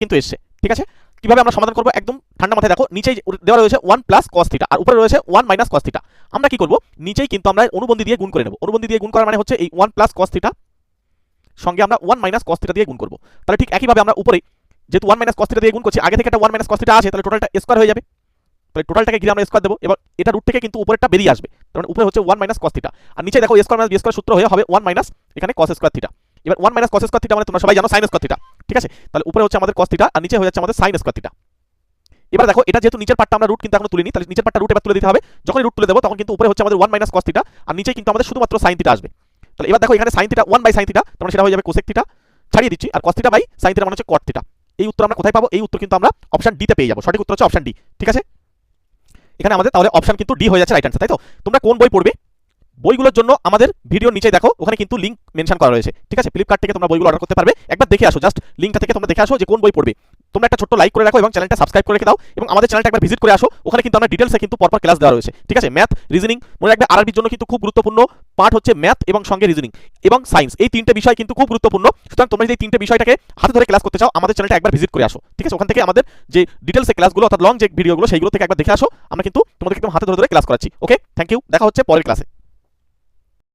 কিন্তু এসছে। ঠিক আছে, কিভাবে আমরা সমাধান করবো একদম ঠান্ডা মাথায় দেখো, নিচেই দেওয়া রয়েছে 1 প্লাস কস থিটা আর উপরে রয়েছে 1 মাইনাস কস থিটা। আমরা কি করব, নিচেই কিন্তু আমরা অনুবন্ধী দিয়ে গুণ করে নেব। অনুবন্ধী দিয়ে গুণ করার মানে হচ্ছে এই 1 প্লাস কস থিটা সঙ্গে আমরা 1 মাইনাস কস থিটা দিয়ে গুণ করব। তাহলে ঠিক একইভাবে আমরা উপরে যেহেতু 1 মাইনাস কস থিটা দিয়ে গুণ করছি, আগে থেকে একটা 1 মাইনাস কস থিটা আছে, তাহলে টোটালটা স্কয়ার হয়ে যাবে। তাহলে টোটালটাকে ঘিরে আমরা স্কয়ার দেবো। এবার এটা রুট থেকে কিন্তু উপরেরটা বেরিয়ে আসবে, তার মানে উপরে হচ্ছে 1 মাইনাস কস থিটা আর নিচে দেখো স্কয়ার মাইনাস বি স্কয়ার সূত্র হয়ে হবে 1 মাইনাস এখানে কস স্কয়ার থিটা। এবার 1 মাইনাস কস স্কয়ার থিটা মানে তোমরা সবাই জানো সাইন স্কয়ার থিটা। ঠিক আছে, তাহলে উপরে হচ্ছে আমাদের কস থিটা আর নিচে হয়ে যাচ্ছে আমাদের সাইন স্কয়ার থিটা। এবার দেখো এটা যেহেতু নিচের পার্টটা আমরা রুট কিন্তু এখনো তুলিনি, তাহলে নিচের পার্টটা রুট এবার তুলে দিতে হবে। যখন রুট তুলে দেবো তখন কিন্তু উপরে হচ্ছে আমাদের 1 মাইনাস কস থিটা আর নিচে কিন্তু আমাদের শুধুমাত্র সাইন থিটা আসবে। তাহলে এবার দেখো এখানে sine theta 1 by sine theta, তাহলে সেটা হয়ে যাবে কোসেক থিটা, ছাড়িয়ে দিচ্ছি, আর cos theta by sine theta মানে হচ্ছে কট থিটা। এই উত্তর আমরা কোথায় পাবো? এই উত্তর কিন্তু আমরা অপশন ডি তে পেয়ে যাবো। সঠিক উত্তর হচ্ছে অপশন ডি। ঠিক আছে, এখানে আমাদের তাহলে অপশন কিন্তু ডি হয়ে যাচ্ছে রাইট অ্যান্সার, তাই তো? তোমরা কোন বই পড়বে বইগুলোর জন্য আমাদের ভিডিওর নিচে দেখো, ওখানে কিন্তু লিংক মেনশন করা রয়েছে। ঠিক আছে, ফ্লিপকার্ট থেকে তোমরা বইগুলো অর্ডার করতে পারবে। একবার দেখে আসো, জাস্ট লিংকটা থেকে তোমরা দেখে আসো যে কোন বই পড়বে। তোমরা একটা ছোট্ট লাইক করে রাখো এবং চ্যানেলটা সাবস্ক্রাইব করে রেখে দাও এবং আমাদের চ্যানেলটা একবার ভিজিট করে আসো। ওখানে কিন্তু আমরা ডিটেলসে কিন্তু পরপর ক্লাস দেওয়া রয়েছে। ঠিক আছে, ম্যাথ, রিজনিং, মনে রাখবে আরবির জন্য কিন্তু খুব গুরুত্বপূর্ণ পার্ট হচ্ছে ম্যাথ এবং সঙ্গে রিজনিং এবং সায়েন্স, এই তিনটে বিষয় কিন্তু খুব গুরুত্বপূর্ণ। সুতরাং তোমরা যদি এই তিনটে বিষয়টাকে হাতে ধরে ক্লাস করতে চাও, আমাদের চ্যানেলটা একবার ভিজিট করে আসো। ঠিক আছে, ওখান থেকে আমাদের যে ডিটেলসে ক্লাসগুলো অর্থাৎ লং যে ভিডিওগুলো সেইগুলো থেকে একবার দেখে আসো। আমরা কিন্তু তোমাদেরকে একদম হাতে ধরে ধরে ক্লাস করাচ্ছি। ওকে, থ্যাংক ইউ, দেখা হচ্ছে পরের ক্লাসে।